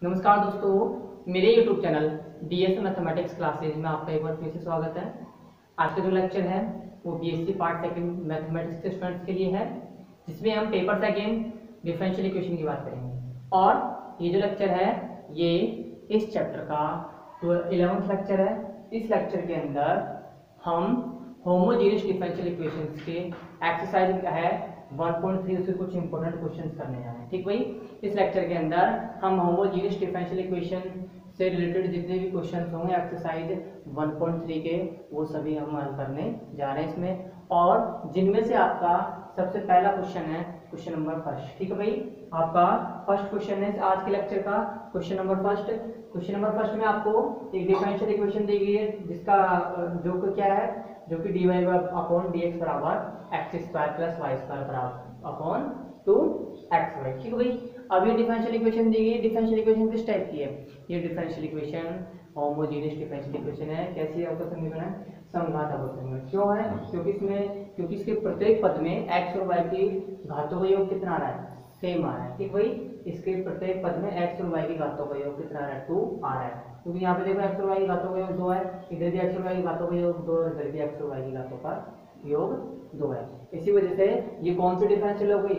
नमस्कार दोस्तों, मेरे YouTube channel DS mathematics classes में आपका एक बार फिर से स्वागत है। आज का जो लेक्चर है वो BSc पार्ट सेकंड मैथमेटिक्स के स्टूडेंट्स के लिए है, जिसमें हम पेपर सेकंड डिफरेंशियल इक्वेशन की बात करेंगे। और ये जो लेक्चर है ये इस चैप्टर का 11th लेक्चर है। इस लेक्चर के अंदर हम होमोजेनियस डिफरेंशियल इक्वेशंस के एक्सरसाइज है 1.3 उसके कुछ इंपॉर्टेंट क्वेश्चंस करने जा रहे हैं। ठीक भाई, इस लेक्चर के अंदर हम होमोजेनियस डिफरेंशियल इक्वेशन से रिलेटेड जितने भी क्वेश्चंस होंगे एक्सरसाइज 1.3 के वो सभी हम हल करने जा रहे हैं इसमें। और जिनमें से आपका सबसे पहला क्वेश्चन है क्वेश्चन नंबर फर्स्ट। ठीक है भाई, आपका फर्स्ट क्वेश्चन है आज के लेक्चर का question number first. Question number first में आपको एक डिफरेंशियल इक्वेशन दी गई है जिसका जो कि क्या है, जो कि dy अपॉन dx बराबर x square plus y square बराबर अपॉन 2xy। ठीक है भाई, अब ये डिफरेंशियल इक्वेशन दी गई। डिफरेंशियल इक्वेशन किस टाइप की है? ये differential equation homogeneous differential equation है। कैसी है आपका समीकरण है? समघात अवकल समीकरण। क्यों है? क्योंकि इसके प्रत्येक पद में x और y की घातों का योग कितना आ रहा है? सेम आ रहा है। ठीक भाई, इसके प्रत्येक पद में x और y की घातों का योग कितना आ रहा है? 2 आ रहा है। क्योंकि यहाँ पे देखो x और y की घातों का योग 2 है, इधर भी x और y की घातों का योग 2 है, इधर भी x और y की घातों का योग 2 है। इसी वजह से ये कौन सी डिफरेंशियल हो गई?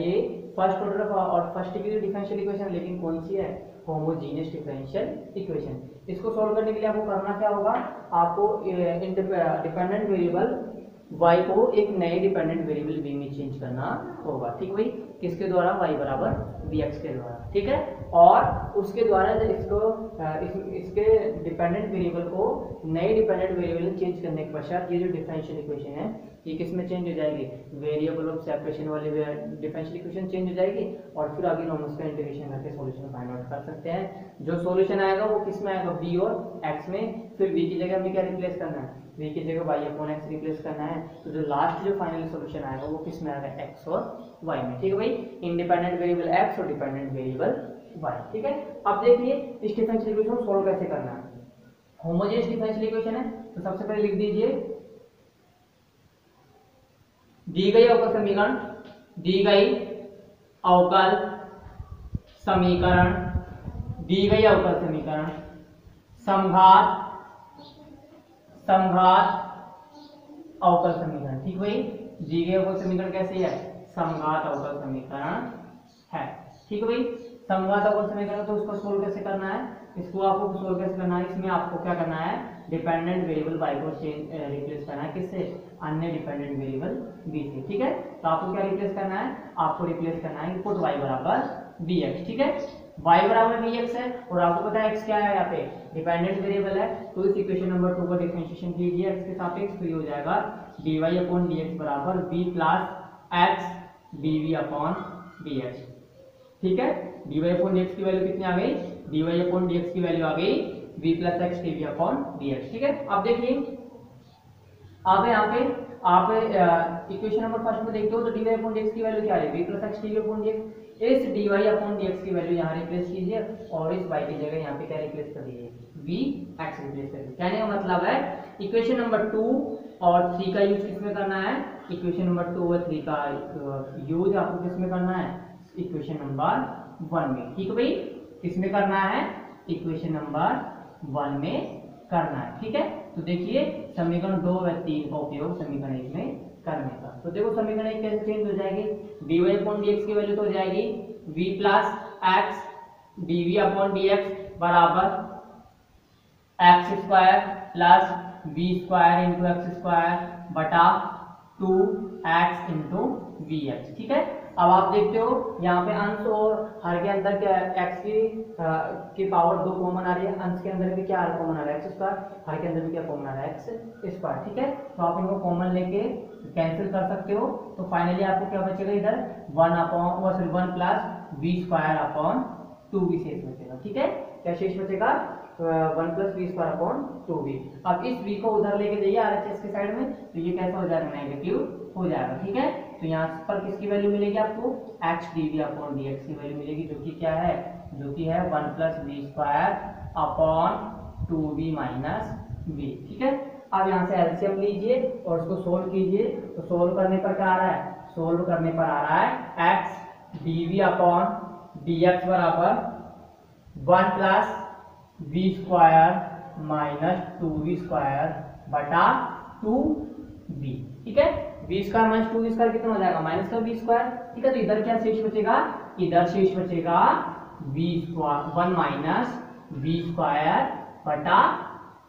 ये फर्स्ट ऑर्डर और फर्स्ट डिग्री डिफरेंशियल इक्वेशन, लेकिन कौन सी है? Homogeneous differential equation. इसको सॉल्व करने के लिए आपको करना क्या होगा? आपको डिपेंडेंट वेरिएबल y को एक नए डिपेंडेंट वेरिएबल v में चेंज करना होगा। ठीक भाई, किसके द्वारा? y बराबर vx के द्वारा। ठीक है, और उसके द्वारा इसके डिपेंडेंट वेरिएबल को नए डिपेंडेंट वेरिएबल में चेंज करने के पश्चात ये जो डिफरेंशियल इक्वेशन है ये किस में चेंज हो जाएगी? वेरिएबल ऑफ सेपरेशन वाली डिफरेंशियल इक्वेशन चेंज हो जाएगी, और फिर आगे हम उसका इंटीग्रेशन करके सॉल्यूशन फाइंड आउट कर सकते हैं। जो सॉल्यूशन आएगा वो किस में आएगा? v और x में। फिर v की जगह हमें क्या रिप्लेस करना है? v की जगह y अपॉन x रिप्लेस करना है। तो जो लास्ट जो फाइनल सॉल्यूशन आएगा वो किस में आएगा? x और y में। ठीक है भाई, इंडिपेंडेंट वेरिएबल x और डिपेंडेंट वेरिएबल y। ठीक है, अब देखिए इस डिफरेंशियल इक्वेशन को सॉल्व कैसे करना है। होमोजेनियस डिफरेंशियल इक्वेशन है तो सबसे पहले लिख दीजिए दी गई अवकल समीकरण, दी गई अवकल समीकरण, दी गई अवकल समीकरण समघात अवकल समीकरण। ठीक भाई, दी गई अवकल समीकरण कैसी है? समघात अवकल समीकरण है। ठीक है भाई, समघात अवकल समीकरण तो उसको सोल्व कैसे करना है? इसको आपको सोल्व कैसे करना है? इसमें आपको क्या करना है? डिपेंडेंट वेरिएबल y को रिप्लेस करना है। किससे? अन्य डिपेंडेंट वेरिएबल b से। ठीक है, तो आपको क्या रिप्लेस करना है? आपको रिप्लेस करना है पुट y बराबर bx। ठीक है, y बराबर bx है और आपको पता है x क्या है? यहाँ पे डिपेंडेंट वेरिएबल है। तो इस इक्वेशन नंबर 2 का डिफरेंशिएशन कीजिए x के सापेक्ष, तो ये हो जाएगा dy अपॉन dx बराबर b plus x dv upon dx। ठीक है, dy अपॉन dx की वैल्यू कितनी आ गई? dy अपॉन dx की वैल्यू आ गई v plus x dv upon dx। ठीक है, अब देखिए आप यहाँ पे आप इक्वेशन नंबर फर्स्ट में देखते हो तो dy अपॉन dx की वैल्यू क्या है? v plus x dv upon dx। इस dy अपॉन dx की वैल्यू यहाँ रिप्लेस कीजिए और इस y की जगह यहाँ पे क्या रिप्लेस कर दीजिए? v x रिप्लेस कर दीजिए। कहने का मतलब है इक्वेशन नंबर 2 और 3 का यूज किसमें करना है? इक्वेशन नंबर 2 और 3 का यूज आपको किसमें करना है? इक्वेशन नंबर 1 में। ठीक है भाई, किसमें करना है? इक्वेशन नंबर 1 में करना है। ठीक है, तो देखिए समीकरण 2 व 3 का उपयोग समीकरण 1 में करने का। तो देखो समीकरण 1 कैसे चेंज हो जाएगी? dy अपॉन dx की वैल्यू तो हो जाएगी v plus x dv upon dx बराबर x square plus v square into x square बटा 2x इंटू vx। ठीक है, अब आप देखते हो यहाँ पे अंश और हर के अंदर क्या x की पावर 2 कॉमन आ रही है। अंश के अंदर भी क्या कॉमन आ रहा है? X square. हर के अंदर भी क्या कॉमन आ रहा है? X square. ठीक है, तो आप इनको कॉमन लेके कैंसिल कर सकते हो। तो फाइनली आपको क्या बचेगा? इधर 1 plus v square upon 2v शेष बचेगा। ठीक है, क्या शेष बचेगा? 1 plus v square upon 2v। अब इस v को उधर लेके जाइए RHS के साइड में, तो ये कैसा हो जाएगा? नेगेटिव हो जाएगा। ठीक है, तो यहाँ पर किसकी वैल्यू मिलेगी आपको? x dv अपॉन dx की वैल्यू मिलेगी, जो कि क्या है? जो कि है 1 plus v square upon 2v minus v। ठीक है, अब यहाँ से एलसीएम लीजिए और उसको सोल्व कीजिए। तो सोल्व करने पर क्या आ रहा है? सोल्व करने पर आ रहा है x dv अपॉन dx बराबर 1 plus v square minus 2v square बटा 2v। ठीक है, we square minus 2v square कितना हो जाएगा, माइनस का वी स्क्वायर। ठीक है, तो इधर क्या शेष बचेगा, इधर शेष बचेगा v square 1 minus v square बटा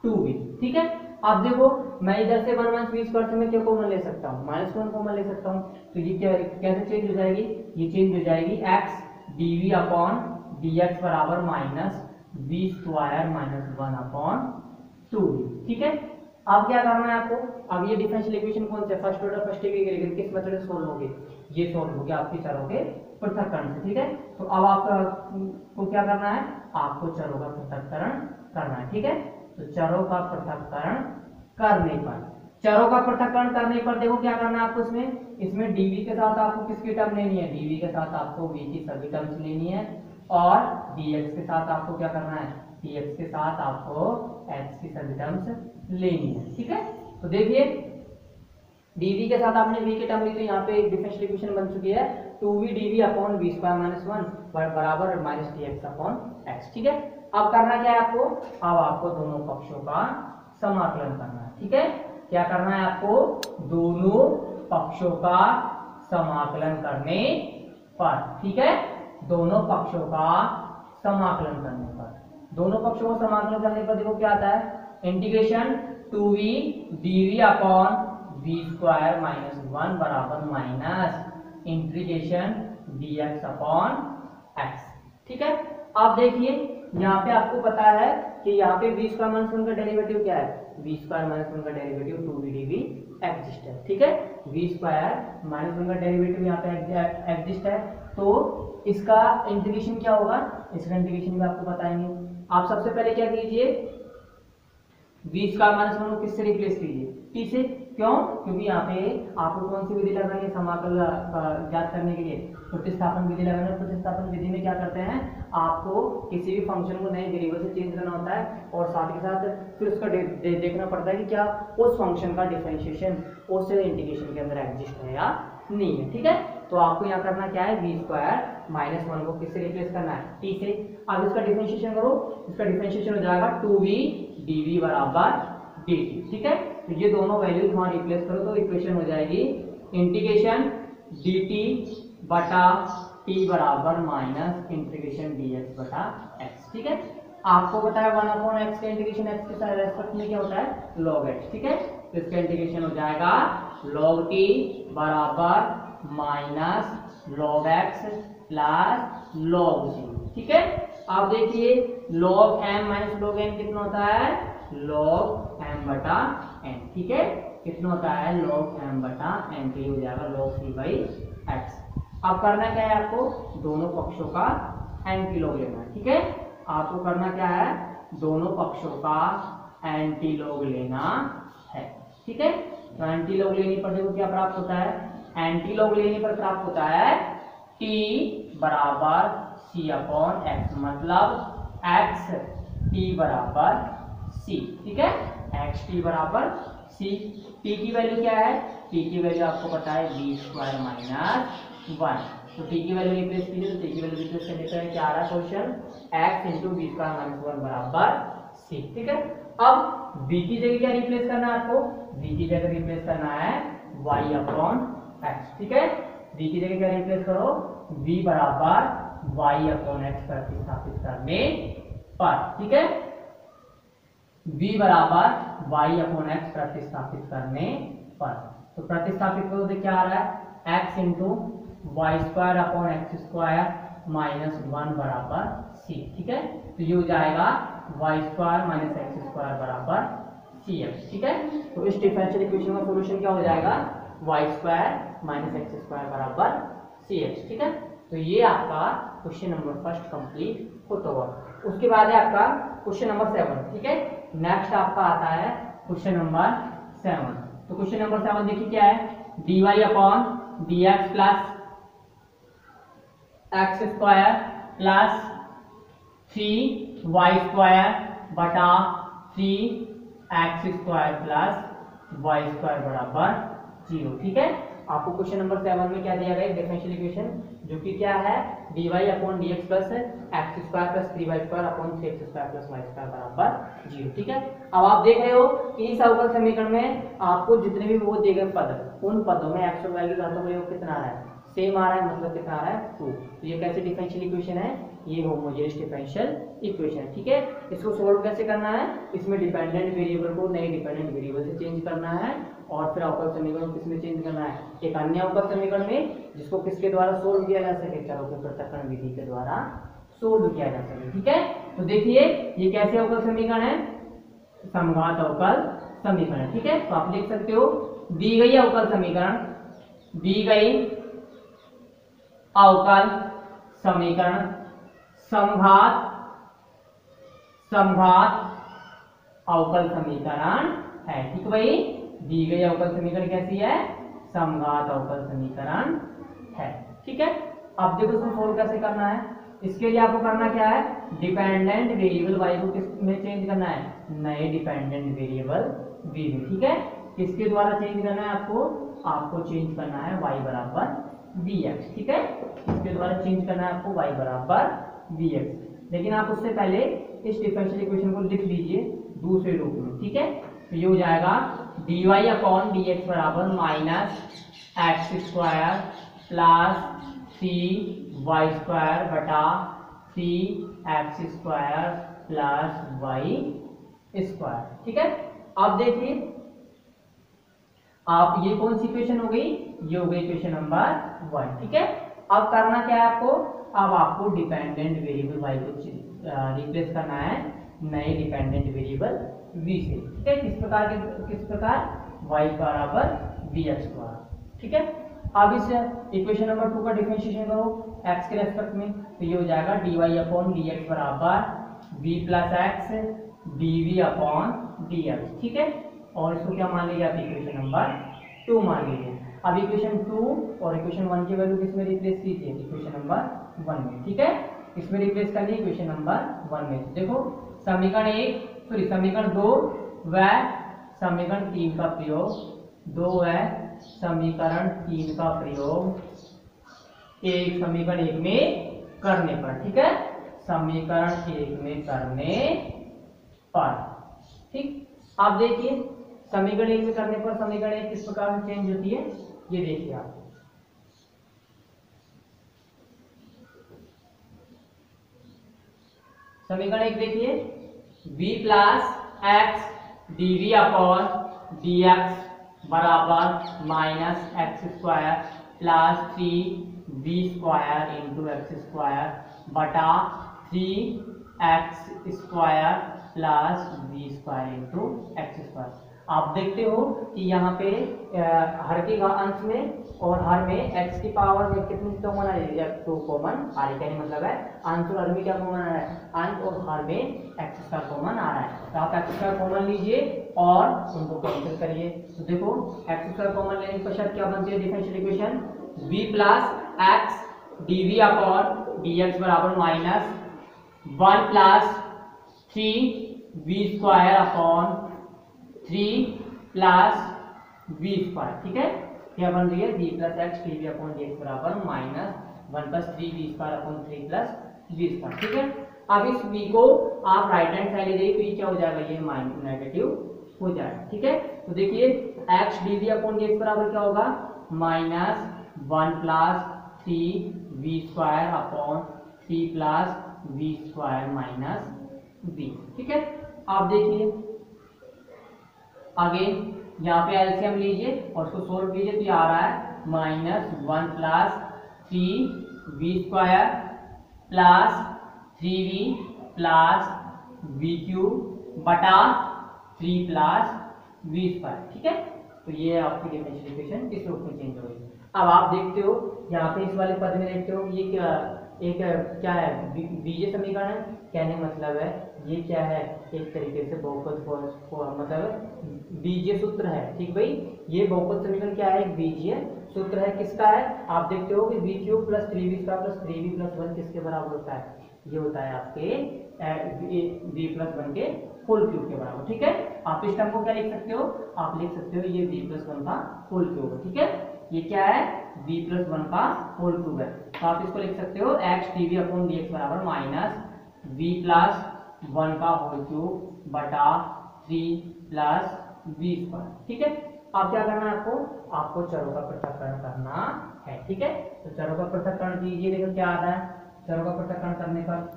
2v। ठीक है, अब देखो मैं इधर से 1 माइनस वी स्क्वायर से मैं क्या कॉमन ले सकता हूँ, माइनस 1 कॉमन ले सकता हूँ। तो ये क्या कैसे चेंज हो जाएगी, ये चेंज हो जाएगी x dv अपॉन dx बराबर minus v square minus 1 upon 2v। ठीक है, अब क्या करना है आपको, अब ये डिफरेंशियल इक्वेशन कौन से फर्स्ट ऑर्डर फर्स्ट डिग्री के किस मेथड से सोल्व होगी, ये सोल्व होगी आपकी चरों के पृथक्करण से। ठीक है, तो अब आपको क्या करना है, आपको चरों का पृथक्करण करना है। ठीक है, तो चरों का पृथक्करण करने पर, चरों का पृथक्करण करने पर देखो क्या करना है आपको, इसमें dv के साथ आपको किसकी टर्म लेनी है, dv के साथ आपको v की सभी टर्म्स लेनी है, और dx के साथ आपको क्या करना है, dx के साथ आपको x की सभी टर्म्स लेनी है। ठीक है, तो देखिए dv के साथ आपने v की टर्म ली तो यहाँ पे एक डिफरेंशियल इक्वेशन बन चुकी है 2v dv upon v square minus 1 बराबर माइनस dx अपॉन x। ठीक है, अब करना क्या है आपको, अब आपको दोनों पक्षों का समाकलन करना है। ठीक है, क्या करना है आपको, दोनों पक्षों का समाकलन करने पर। ठीक है, दोनों पक्षों का समाकलन करने पर, दोनों पक्षों का समाकलन करने पर देखो क्या आता है, integration 2v dv upon v square minus 1 बराबर minus integration dx upon x। ठीक है, अब देखिए यहाँ पे आपको पता है कि यहाँ पे वी स्क्वायर माइनस 1 का डेरिवेटिव क्या है, वी स्क्वायर माइनस 1 का डेरिवेटिव 2v dv एग्जिस्ट है। ठीक है, वी स्क्वायर माइनस 1 का डेरिवेटिव यहाँ पे एग्जिस्ट है, तो इसका इंटीग्रेशन क्या होगा, इसका इंटीग्रेशन भी आपको बताएंगे। आप सबसे पहले क्या कीजिए, वी स्क्वायर माइनस 1 को किससे रिप्लेस कीजिए, टी से। क्यों, क्योंकि यहाँ पे आपको कौन सी विधि लगानी है समाकल ज्ञात करने के लिए, प्रतिस्थापन विधि लगानी है। प्रतिस्थापन विधि में क्या करते हैं, आपको किसी भी फंक्शन को नए वेरिएबल से चेंज करना होता है, और साथ के साथ फिर उसका देखना पड़ता है कि क्या उस फंक्शन का डिफरेंशिएशन उस इंटीग्रेशन के अंदर एग्जिस्ट है या नहीं है। ठीक है, तो आपको यहाँ करना क्या है, वी स्क्वायर माइनस 1 को किससे रिप्लेस करना है, टी से। अब इसका डिफरेंशिएशन करो, इसका डिफरेंशिएशन हो जाएगा 2v dv बराबर dt। ठीक है, तो ये दोनों वैल्यूज वहां रिप्लेस करो तो इक्वेशन हो जाएगी इंटीग्रेशन dt बटा t बराबर माइनस इंटीग्रेशन dx बटा x। ठीक है, आपको पता है 1 अपॉन x का इंटीग्रेशन x के साथ रेस्पेक्ट में क्या होता है, log x। ठीक है, तो इसका इंटीग्रेशन हो जाएगा log t बराबर minus log x plus log g। ठीक है, आप देखिए log m minus log n कितना होता है, log m बटा n। ठीक है, कितना होता है, log m बटा n, तो ये हो जाएगा log c बाई x। अब करना क्या है आपको, दोनों पक्षों का एंटी लॉग लेना है। ठीक है, आपको करना क्या है, दोनों पक्षों का एंटी लॉग लेना है। ठीक है, तो एंटी लॉग लेने पर देखो क्या प्राप्त होता है, एंटी लॉग लेने पर प्राप्त होता है t बराबर c अपॉन x, मतलब x t बराबर c। ठीक है, x t बराबर c। t की वैल्यू क्या है, t की वैल्यू आपको पता है v स्क्वायर माइनस 1, तो t की वैल्यू रिप्लेस कीजिए, तो t की वैल्यू रिप्लेस करने पर क्या आ रहा है question, x into v square minus 1 बराबर c। ठीक है, अब v की जगह क्या रिप्लेस करना है आपको, v की जगह रिप्लेस करना है y अपॉन x। ठीक है, v की जगह क्या रिप्लेस करो, v बराबर y अपॉन x प्रतिस्थापित करने पर। ठीक है, v बराबर y अपॉन x प्रतिस्थापित करने पर, तो प्रतिस्थापित करो तो क्या आ रहा है, x into y square upon x square minus 1 बराबर c। ठीक है, तो ये हो जाएगा y square minus x square बराबर सी एक्स। ठीक है, तो इस डिफरेंशियल इक्वेशन का सॉल्यूशन क्या हो जाएगा, y square minus x square बराबर सी एक्स। ठीक है, तो ये आपका क्वेश्चन नंबर फर्स्ट कंप्लीट होता हुआ। उसके बाद है आपका क्वेश्चन नंबर 7। ठीक है, नेक्स्ट आपका आता है क्वेश्चन नंबर 7। तो क्वेश्चन नंबर 7 देखिए क्या है, dy upon dx plus x square plus 3y square बटा 3x square plus y square बराबर 0। ठीक है, आपको क्वेश्चन नंबर 7 में क्या दिया गया, डिफरेंशियल इक्वेशन जो कि क्या है, dy upon dx plus x square plus 3y² upon 3x² plus y² बराबर 0। ठीक है, अब आप देख रहे हो कि इस अवकल समीकरण में आपको जितने भी वो दिए गए पद, उन पदों में x और y की घातों का योग कितना आ रहा है, सेम आ रहा है, मतलब कितना आ रहा है 2। तो ये कैसे डिफरेंशियल इक्वेशन है, ये होमोजेनियस डिफरेंशियल इक्वेशन है। ठीक है, इसको सोल्व कैसे करना है, इसमें डिपेंडेंट वेरिएबल को नए डिपेंडेंट वेरिएबल से चेंज करना है और फिर अवकल समीकरण को किसमें चेंज करना है, एक अन्य अवकल समीकरण में, जिसको किसके द्वारा सोल्व किया जा सके, चरों के पृथक्करण विधि के द्वारा सोल्व किया जा सके। ठीक है, तो देखिए ये कैसे अवकल समीकरण है, समघात अवकल समीकरण। ठीक है, तो आप लिख सकते हो दी गई अवकल समीकरण, दी गई अवकल समीकरण समघात अवकल समीकरण है। ठीक भाई, दी गई अवकल समीकरण कैसी है, समघात अवकल समीकरण है। ठीक है, अब देखो इसको सोल्व कैसे करना है, इसके लिए आपको करना क्या है, डिपेंडेंट वेरिएबल y को किस में चेंज करना है, नए डिपेंडेंट वेरिएबल v में। ठीक है, किसके द्वारा चेंज करना है, आपको चेंज करना है y बराबर vx। ठीक है, इसके द्वारा चेंज करना है आपको y बराबर vx। लेकिन आप उससे पहले इस डिफरेंशियल इक्वेशन को लिख लीजिए दूसरे रूप में। ठीक है, तो ये हो जाएगा dy अपॉन dx बराबर minus x square plus 3y² बटा 3x² प्लस y²। ठीक है, अब देखिए आप ये कौन सी इक्वेशन हो गई, ये हो गई इक्वेशन नंबर 1। ठीक है, अब करना क्या है आपको, अब आपको डिपेंडेंट वेरिएबल y को रिप्लेस करना है नए डिपेंडेंट वेरिएबल v से। ठीक है, किस प्रकार y बराबर vx द्वारा। ठीक है, अब इस इक्वेशन नंबर 2 का डिफरेंशिएशन करो x के रेस्पेक्ट में, तो ये हो जाएगा dy अपॉन dx बराबर v plus x dv upon dx। ठीक है, और इसको क्या मान लीजिए आप, इक्वेशन नंबर 2 मान लीजिए। अब इक्वेशन 2 और इक्वेशन 1 की वैल्यू किसमें रिप्लेस कीजिए, इक्वेशन नंबर 1 में। ठीक है, इसमें रिप्लेस करनी है इक्वेशन नंबर 1 में। देखो समीकरण 2 व समीकरण 3 का प्रयोग, 2 व समीकरण 3 का प्रयोग एक समीकरण 1 में करने पर। ठीक है, समीकरण 1 में करने पर। ठीक, आप देखिए समीकरण 1 में करने पर समीकरण 1 किस प्रकार से चेंज होती है, ये देखिए आप। समीकरण 1 देखिए, v plus x dv upon dx बराबर minus x² plus 3v² into x² बटा 3x² plus v² into x²। आप देखते हो कि यहाँ पे हर के अंश में और हर में x की पावर में कितनी कॉमन आ रही है, 2 कॉमन आ रही है, मतलब है अंश और हर में क्या कॉमन आ रहा है, अंश और हर में x² कॉमन आ रहा है। तो आप x² कॉमन लीजिए और उनको कैंसिल करिए। तो देखो x² कॉमन लेने के पश्चात क्या बनती है differential equation, v plus x dv upon dx बराबर minus 1 plus 3v² upon 3 plus v²। ठीक है, क्या बन रही है, v plus x dv upon dx बराबर minus 1 plus 3v² upon 3 plus v²। ठीक है, अब इस v को आप राइट हैंड साइड ले जाइए, तो ये क्या हो जाएगा, ये माइनस नेगेटिव हो जाएगा। ठीक है, तो देखिए x dv अपॉन dx बराबर क्या होगा, minus 1 plus 3v² upon 3 plus v² minus v। ठीक है, आप देखिए आगे यहाँ पे एलसीएम लीजिए और उसको सोल्व कीजिए, तो ये आ रहा है minus 1 plus 3v² plus 3v plus v³ बटा 3 प्लस v²। ठीक है, तो ये आपकी डिफरेंशियल इक्वेशन इस रूप में चेंज हो गई। अब आप देखते हो यहाँ पे इस वाले पद में देखते हो ये क्या है, बीजीय समीकरण है, कहने का मतलब है ये क्या है, एक तरीके से बहुपद मतलब बीजीय सूत्र है। ठीक भाई, ये बहुपद समीकरण क्या है, एक बीजीय सूत्र है। किसका है, आप देखते हो कि v³ plus 3v² plus 3v plus 1 किसके बराबर होता है, ये होता है आपके v प्लस 1 के होल क्यूब के बराबर। ठीक है, आप इस टर्म को क्या लिख सकते हो, आप लिख सकते हो ये v प्लस 1 का होल क्यूब है। ठीक है, ये क्या है, v प्लस 1 का होल क्यूब है। तो आप इसको लिख सकते हो x d v upon d x बराबर माइनस वी प्लस 1 का होल क्यूब बटा 3 प्लस वी स्क्वायर। ठीक है, अब क्या करना है आपको चरों का पृथक्करण करना है। ठीक है, तो चरों का पृथक्करण कीजिए। देखो क्या आता है, चरों का पृथक्करण करने पर,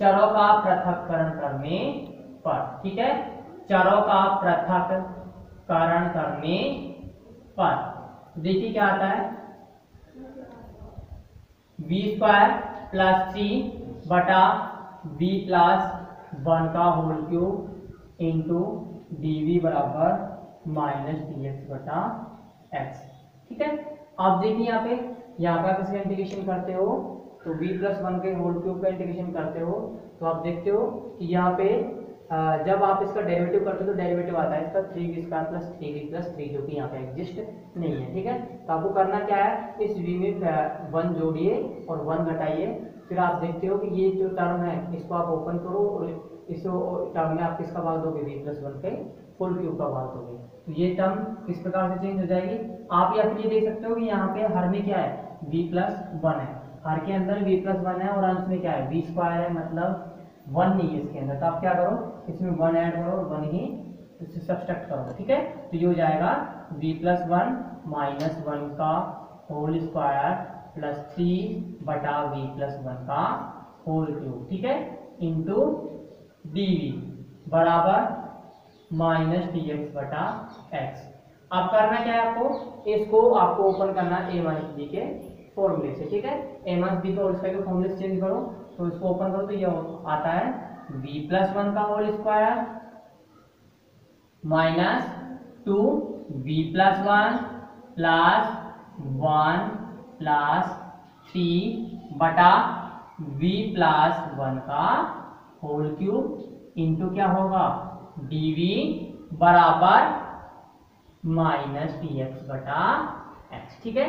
चरों का पृथक्करण करने पर, ठीक है, चरों का पृथक्करण करने पर देखिए क्या आता है, वी स्क्वायर प्लस 3 बटा वी प्लस 1 का whole cube into d v बराबर माइनस डी एक्स बटा एक्स। ठीक है, आप देखिए यहाँ पे आप इसका इंटीग्रेशन करते हो तो v प्लस 1 के होल क्यूब का इंटीग्रेशन करते हो तो आप देखते हो कि यहाँ पे जब आप इसका डेरिवेटिव करते हो तो डेरिवेटिव आता है इसका 3v square plus 3v plus 3 जो कि यहाँ पे एग्जिस्ट नहीं है। ठीक है, तो आपको करना क्या है, इस v में 1 जोड़िए और 1 घटाइए, फिर आप देखते हो कि ये जो टर्म है इसको आप ओपन करो और इस टर्म में आप किसका भाग दोगे, v प्लस 1 के फुल क्यूब का भाग दोगे, तो ये टर्म किस प्रकार से चेंज हो जाएगी। आप या फिर ये देख सकते हो कि यहाँ पे हर में क्या है, v प्लस 1 है, हर के अंदर v प्लस 1 है और अंश में क्या है, v स्क्वायर है, मतलब 1 नहीं है इसके अंदर, तो आप क्या करो, इसमें 1 ऐड करो और 1 ही इससे सब्सट्रैक्ट करो। ठीक है, तो ये हो जाएगा v प्लस 1 माइनस 1 का होल स्क्वायर प्लस 3 बटा v प्लस 1 का होल क्यूब। ठीक है, इंटू dv बराबर माइनस डी एक्स बटा एक्स। अब करना क्या है आपको, इसको आपको ओपन करना है a माइनस बी के फॉर्मूले से। ठीक है, a माइनस बी का उसका फॉर्मूले से चेंज करो तो इसको ओपन करो तो ये आता है v प्लस 1 का whole square minus 2v plus 1 plus 1 plus 3 बटा v प्लस 1 का होल क्यूब इंटू क्या होगा, dv बराबर माइनस डी एक्स बटा एक्स। ठीक है,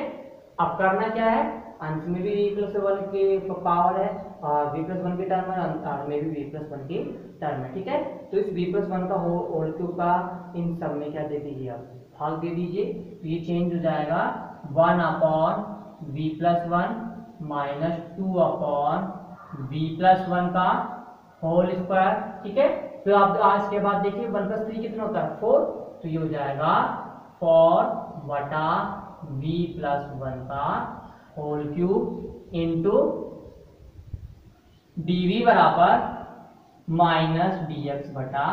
अब करना क्या है, अंश में भी v प्लस 1 की पावर है और v प्लस 1 की टर्म है, अंश में भी v प्लस 1 की टर्म है। ठीक है, तो इस v प्लस 1 का होल क्यूब का इन सब में क्या दे दीजिए, आप भाग दे दीजिए, तो ये चेंज हो जाएगा 1 upon v plus 1 minus 2 upon v plus 1 का होल स्क्वायर। ठीक है, तो आप आज के बाद देखिए 1 प्लस 3 कितना होता है, 4, तो ये हो जाएगा 4 बटा v प्लस 1 का होल क्यूब इंटू dv बराबर माइनस डी एक्स बटा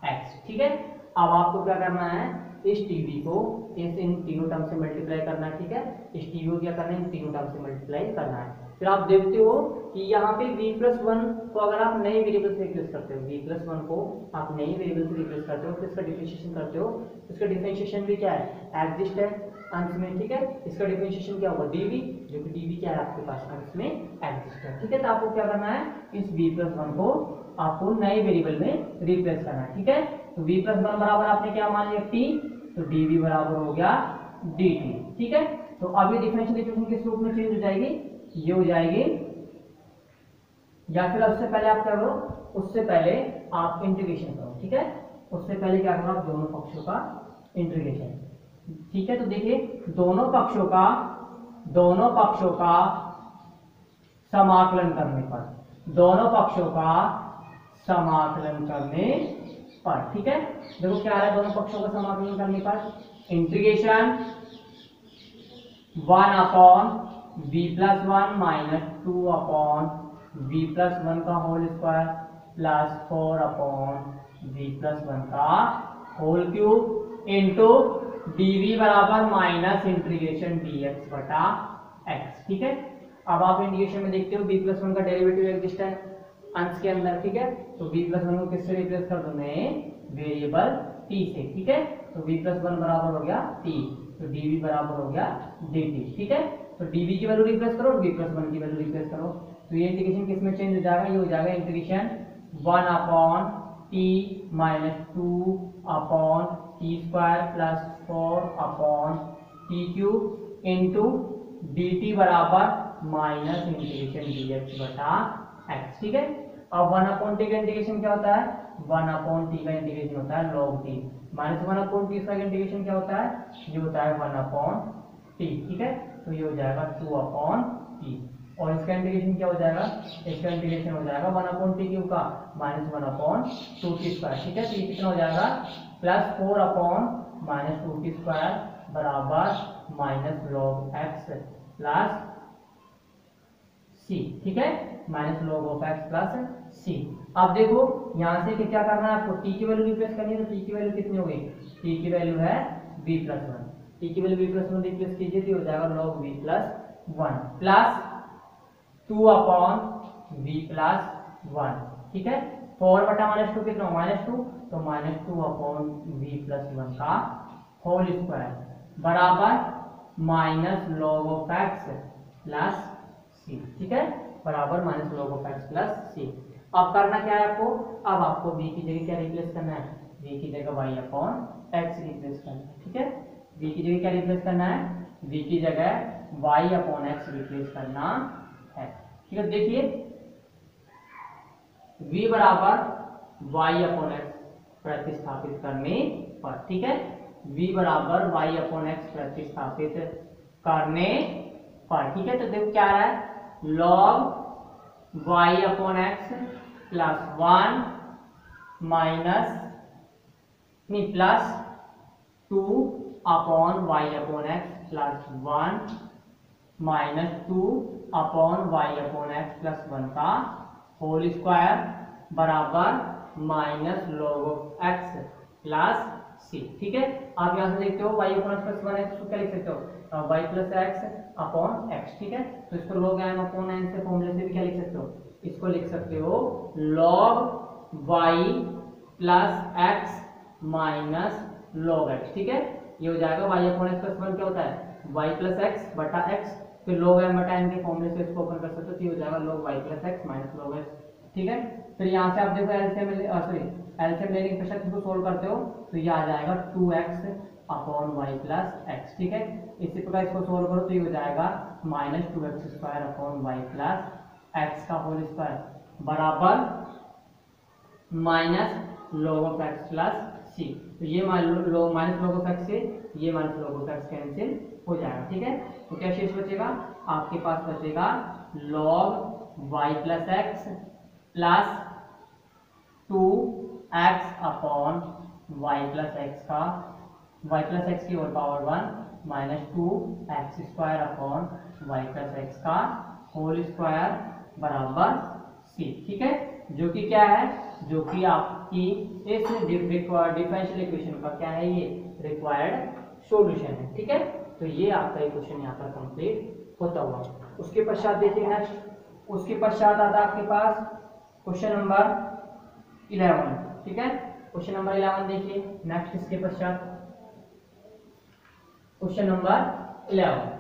एक्स। ठीक है, अब आपको क्या करना है, इस dv को इन तीनों टर्म से मल्टीप्लाई करना है। ठीक है, इस dv को क्या करना है, इन तीनों टर्म से मल्टीप्लाई करना है। फिर आप देखते हो कि यहाँ पे v प्लस 1 को अगर आप नए वेरिएबल से रिप्लेस करते हो, v प्लस 1 को आप नए वेरिएबल से रिप्लेस करते हो, फिर इसका डिफरेंशिएशन करते हो, इसका डिफरेंशिएशन भी क्या है, एग्जिस्ट है अंश में। ठीक है, इसका डिफरेंशिएशन क्या होगा, dv, जो कि dv क्या है आपके पास अंश में एग्जिस्ट है। ठीक है, तो आपको क्या करना है, इस v प्लस 1 को आपको नए वेरिएबल में रिप्लेस करना है। ठीक है, तो v प्लस 1 बराबर आपने क्या मान लिया, t, तो dv बराबर हो गया dt। ठीक है, तो अब ये डिफरेंशियल इक्वेशन किस रूप में चेंज हो जाएगी, ये हो जाएगी, या फिर उससे पहले आप क्या करो, उससे पहले आप इंटीग्रेशन करो। ठीक है, उससे पहले क्या करो, आप दोनों पक्षों का इंटीग्रेशन। ठीक है, तो देखिए दोनों पक्षों का समाकलन करने पर, दोनों पक्षों का समाकलन करने पर, ठीक है, देखो क्या है, दोनों पक्षों का समाकलन करने पर integration 1 upon v plus 1 minus 2 upon v plus 1 का whole square plus 4 upon v plus 1 का होल क्यूब इंटू dv बराबर माइनस इंटीग्रेशन dx बटा x। ठीक है, अब आप इंटीग्रेशन में देखते हो v प्लस 1 का डेरिवेटिव एग्जिस्ट है अंश के अंदर। ठीक है, तो v प्लस 1 को किससे रिप्लेस कर दो, नए वेरिएबल t से। ठीक है, तो v प्लस 1 बराबर हो गया t, तो dv बराबर हो गया dt। ठीक है, तो dv की वैल्यू रिप्लेस करो और v प्लस 1 की वैल्यू रिप्लेस करो, तो ये इंटीग्रेशन किस में चेंज हो जाएगा, ये हो जाएगा integration 1 upon t minus 2 upon t square plus 4 upon t cube into dt बराबर माइनस इंटीग्रेशन dx बटा x। ठीक है, अब 1 अपॉन t का इंटीग्रेशन क्या होता है, 1 अपॉन t का इंटीग्रेशन होता है log t, minus 1 upon t का इंटीग्रेशन क्या होता है, ये होता है 1 अपॉन t। ठीक है, तो ये हो जाएगा 2/t, और इसका इंटीग्रेशन क्या हो जाएगा, इसका इंटीग्रेशन हो जाएगा 1/t क्यूब का माइनस 1/2t स्क्वायर। ठीक है, तो ये कितना हो जाएगा प्लस 4/-2t स्क्वायर बराबर minus log x plus c। ठीक है, minus log of x plus c। अब देखो यहाँ से क्या करना है आपको, t की वैल्यू रिप्लेस करनी है, तो t की वैल्यू कितनी हो गई, t की वैल्यू है v+1, t की वैल्यू v+1 रिप्लेस कीजिए तो हो जाएगा log v+1 प्लस 2/v+1। ठीक है, 4/-2 कितना, -2, तो -2/v+1 का होल स्क्वायर बराबर minus log of x plus c। ठीक है, बराबर minus log of x plus c। अब करना क्या है आपको, अब आपको v की जगह क्या रिप्लेस करना है, v की जगह y/x रिप्लेस करना है। ठीक है, v की जगह क्या रिप्लेस करना है, v की जगह y/x रिप्लेस करना है। ठीक है, देखिए v बराबर y/x प्रतिस्थापित करने पर, ठीक है, v बराबर y/x प्रतिस्थापित करने पर, ठीक है, तो देखो क्या आ रहा है, log y/x प्लस 1 माइनस नहीं plus 2/y/x plus 1 minus 2/y/x plus 1 का होल स्क्वायर बराबर minus log of x plus c। ठीक है, आप यहां से देखते हो y/x प्लस 1 है, तो क्या लिख सकते हो y प्लस x/x। ठीक है, तो इसको log m/n से फॉर्मूले से भी क्या लिख सकते हो, इसको लिख सकते हो log y plus x minus log x। ठीक है, ये हो जाएगा y/x प्लस 1 क्या होता है y प्लस x बटा x, फिर log m/n के फॉर्मूले से इसको ओपन कर सकते हो, तो ये हो जाएगा log y plus x minus log x। ठीक है, फिर यहाँ से आप देखो एलसीएम लेने के पश्चात इसको सोल्व करते हो तो ये आ जाएगा 2x/y प्लस x। ठीक है, इसी प्रकार इसको सोल्व करो तो ये हो जाएगा -2x² y प्लस x का होल स्क्वायर बराबर minus log of x plus c। तो ये माइनस log ऑफ x से ये minus log of x cancel हो जाएगा। ठीक है, तो क्या शेष बचेगा, आपके पास बचेगा log y plus x plus 2x/y plus x का y प्लस x की whole power 1 minus 2x² y plus x का होल स्क्वायर बराबर c। ठीक है, जो कि क्या है, जो कि आपकी इस डिफरेंशियल इक्वेशन का क्या है, ये रिक्वायर्ड सॉल्यूशन है। ठीक है, तो ये आपका इक्वेशन यहाँ पर कंप्लीट होता हुआ। उसके पश्चात देखिए नेक्स्ट, उसके पश्चात आता है आपके पास क्वेश्चन नंबर 11। ठीक है, क्वेश्चन नंबर 11 देखिए नेक्स्ट, इसके पश्चात क्वेश्चन नंबर 11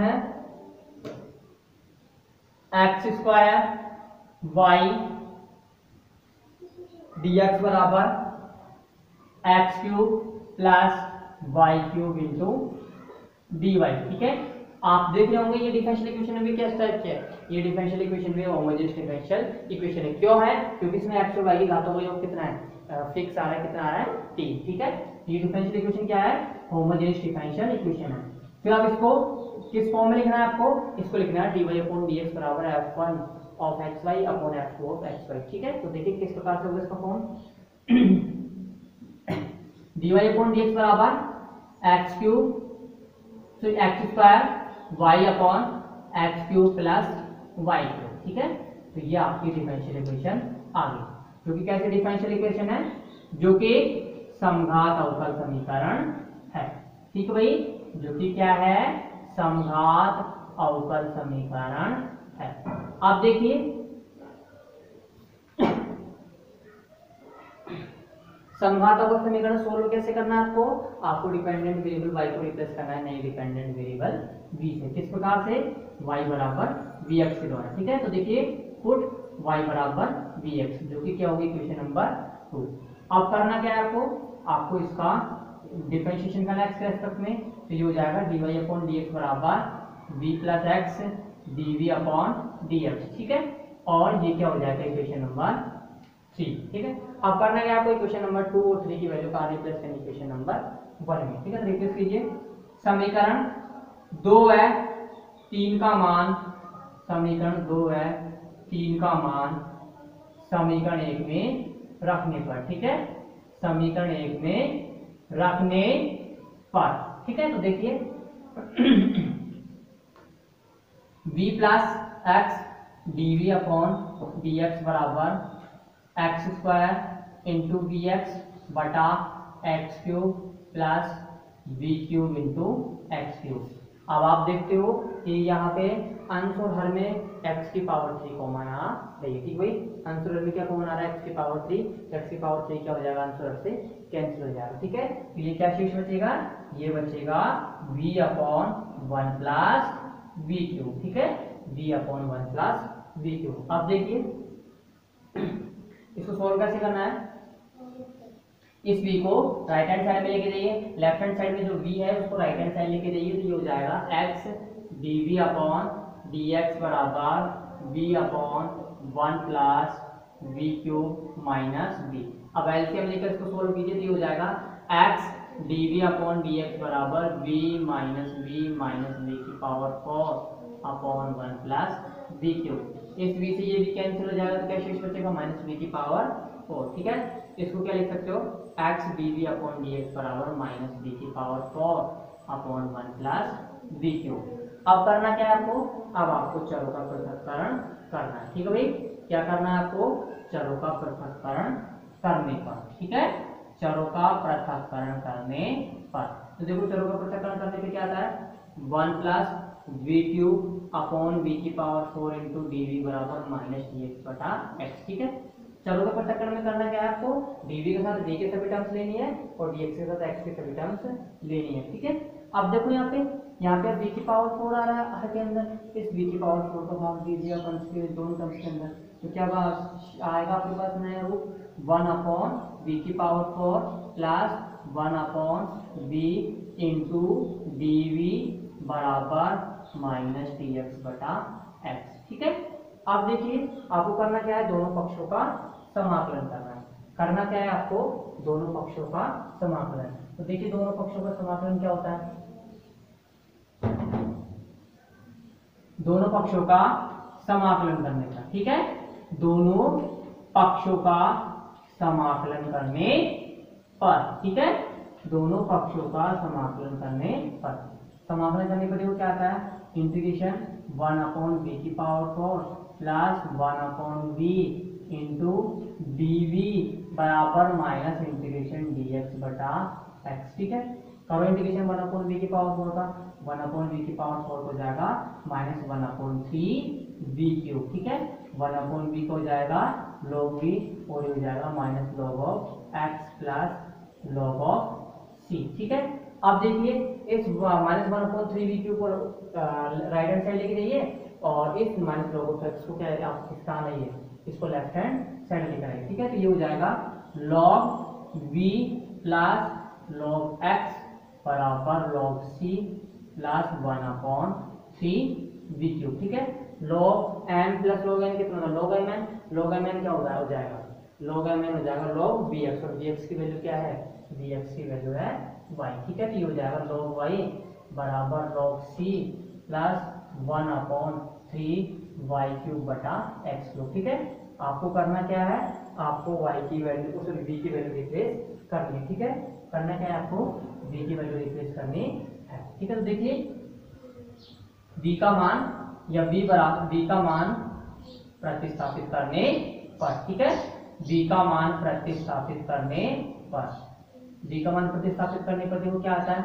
है x² y dx बराबर x³ plus y³ into dy। ठीक है, आप देख रहे होंगे ये डिफरेंशियल इक्वेशन में भी किस टाइप की है, ये डिफरेंशियल इक्वेशन में होमोजेनियस डिफरेंशियल इक्वेशन है। क्यों है, क्योंकि इसमें x और y की घातों का योग कितना है, फिक्स आ रहा है, कितना आ रहा है t। ठीक है, ये डिफरेंशियल इक्वेशन क्या है, होमोजेनियस डिफरेंशियल इक्वेशन है। फिर आप इसको किस फॉर्म में लिखना है, आपको इसको लिखना है dy/dx बराबर f1 of xy upon f2 of xy। ठीक है, तो देखिए किस प्रकार से होगा इसका फॉर्म, dy/dx बराबर x³ तो x² y/x³ प्लस y³। ठीक है, तो ये आपकी डिफरेंशियल इक्वेशन आ गई, जो कि कैसे डिफरेंशियल इक्वेशन है, जो कि समघात अवकल समीकरण है। ठीक है भाई, जो कि क्या है, समघात अवकल समीकरण है। आप देखिए समघात अवकल समीकरण सोल्व कैसे करना है, आपको डिपेंडेंट वेरिएबल y को रिप्लेस करना है नए डिपेंडेंट वेरिएबल v से। किस प्रकार से, y बराबर vx के द्वारा। ठीक है, तो देखिए पुट y बराबर vx, जो कि क्या होगी इक्वेशन नंबर 2। अब करना क्या है आपको इसका डिफरेंशिएशन करना है रेस्पेक्ट में, तो ये हो जाएगा dy/dx बराबर v प्लस x dv/dx। ठीक है, और ये क्या हो जाएगा इक्वेशन नंबर 3। ठीक है, अब करना है आपको इक्वेशन नंबर 2 और 3 की वैल्यू का रिप्लेस करनी इक्वेशन नंबर 1 में। ठीक है, रिप्लेस कीजिए। समीकरण 2 है 3 का मान, समीकरण 2 है 3 का मान समीकरण 1 में रखने पर। ठीक है, समीकरण 1 में रखने पर। ठीक है, तो देखिए v plus x d v upon d x बराबर x square into v x बटा x cube plus v cube into x cube. अब आप देखते हो कि यहाँ पे अंश और हर में x की पावर 3 कॉमन आ रही है। ठीक भाई, अंश और हर में क्या कॉमन आ रहा है, x की पावर 3। x की पावर 3 क्या हो जाएगा, अंश और हर से कैंसिल हो जाएगा। ठीक है, तो ये क्या शेष बचेगा, ये बचेगा v upon 1 plus v cube. ठीक है, v upon 1 plus v cube. अब देखिए इसको सोल्व कैसे करना है, इस v को राइट हैंड साइड में लेके जाइए, लेफ्ट हैंड साइड में जो v है उसको राइट हैंड साइड लेके जाइए, तो ये हो जाएगा x dv अपॉन dx बराबर v upon 1 plus v cube minus v। अब एलसीएम लेकर इसको सोल्व कीजिए, तो ये हो जाएगा x dv अपॉन dx बराबर v माइनस v की power 4 upon 1 plus v cube. इस v से ये v कैंसिल हो जाएगा, तो क्या शेष बचेगा, माइनस v की पावर 4। ठीक है, इसको क्या लिख सकते हो, x dv अपॉन dx बराबर माइनस v की power 4 upon 1 plus v cube. अब करना क्या है आपको, अब आपको चरों का पृथक्करण करना है। ठीक है भाई, क्या करना है आपको, चरों का पृथक्करण करने पर। ठीक है, चरों का पृथक्करण करने पर, तो देखो चरों का पृथक्करण करने पे क्या आता है, 1 plus v cube upon v की पावर 4 इंटू डी वी बराबर माइनस डी एक्स बटा एक्स। ठीक है, चरों का पृथक्करण में करना क्या है आपको, dv के साथ v के सभी टर्म्स लेनी है और dx के साथ x के सभी टर्म्स लेनी है। ठीक है, अब देखो यहाँ पे अब v की पावर 4 आ रहा है के अंदर, इस v की पावर 4 को भाग दीजिए अपन के दोनों टर्म्स के अंदर, तो क्या आएगा आपके पास नया रूप 1 अपॉन v की power 4 plus 1 upon v into d v बराबर माइनस डी एक्स बटा एक्स। ठीक है, अब देखिए आपको करना क्या है, दोनों पक्षों का समाकलन करना है। करना क्या है आपको, दोनों पक्षों का समाकलन। तो देखिए दोनों पक्षों का समाकलन क्या होता है, दोनों पक्षों का समाकलन करने का। ठीक है, दोनों पक्षों का समाकलन करने पर। ठीक है, दोनों पक्षों का समाकलन करने पर, समाकलन करने पर देखो क्या आता है, इंटीग्रेशन 1 अपॉन वी की power 4 plus 1 upon v into d v बराबर माइनस इंटीग्रेशन डी एक्स बटा एक्स। ठीक है, करो इंटीग्रेशन 1 अपॉन वी की पावर 4 का, 1 अपॉन वी की पावर 4 हो जाएगा माइनस 1 अपॉन 3 वी क्यूब। ठीक है, 1 अपॉन वी को हो जाएगा log v और ये हो जाएगा minus log of x plus log of c. ठीक है, अब देखिए इस माइनस 1 अपॉन 3 वी क्यूब को राइट हैंड साइड लेके जाइए और इस माइनस log ऑफ एक्स को क्या है आप किसका आना है, इसको लेफ्ट हैंड साइड लेकर आइए। ठीक है, तो ये हो जाएगा log v plus log x बराबर log c plus 1 upon 3 v cube. ठीक है, log m plus log n कितना होगा, log m n क्या होगा, हो जाएगा log m n हो जाएगा log bx, और bx की वैल्यू क्या है, bx की वैल्यू है y। ठीक है, तो ये हो जाएगा log y बराबर log c plus 1 upon 3 y cube बटा x क्यूब। ठीक है, आपको करना क्या है, आपको y की वैल्यू उस v की वैल्यू रिप्लेस करनी है। ठीक है, करना क्या है आपको, v की वैल्यू रिप्लेस करनी है। ठीक है, तो देखिए v का मान या v का मान प्रतिस्थापित करने पर। ठीक है, v का मान प्रतिस्थापित करने पर, v का मान प्रतिस्थापित करने पर देखो क्या आता है,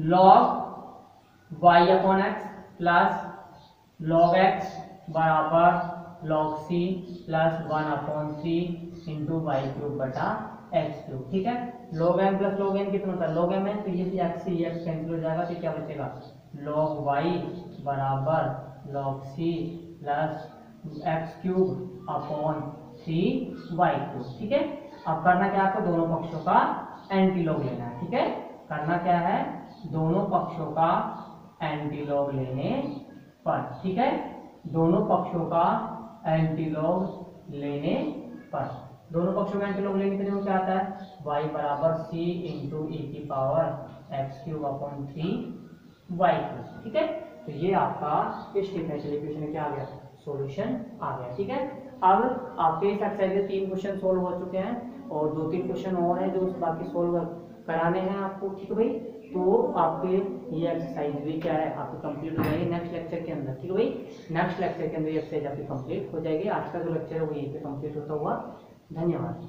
log y upon x plus log x बराबर log c plus 1 upon 3 into y cube बटा एक्स क्यूब। ठीक है, log m plus log n कितना होता है, log m है तो ये x से x कैंसिल हो जाएगा, तो क्या बचेगा log y बराबर log c plus x cube upon 3 y cube. ठीक है, अब करना क्या है आपको, दोनों पक्षों का एंटीलॉग लेना है। ठीक है, करना क्या है, दोनों पक्षों का एंटीलॉग लेने पर। ठीक है, दोनों पक्षों का एंटीलॉग लेने पर, दोनों पक्षों का एंटीलॉग लेने पर क्या आता है, y बराबर c इंटू e की power x cube upon 3 y cube. ठीक है, तो ये आपका इस डिफरेंशियल इक्वेशन क्या आ गया, सॉल्यूशन आ गया। ठीक है, अब आपके इस एक्सरसाइज के 3 क्वेश्चन सोल्व हो चुके हैं और 2-3 क्वेश्चन और हैं जो बाकी सोल्व कराने हैं आपको। ठीक है भाई, तो आपके ये एक्सरसाइज भी क्या है, आपको कंप्लीट हो जाएगी नेक्स्ट लेक्चर के अंदर। ठीक है भाई, नेक्स्ट लेक्चर के अंदर ये एक्सरसाइज आपकी कंप्लीट हो जाएगी। आज का जो लेक्चर है वो यहीं पे कंप्लीट होता हुआ, धन्यवाद।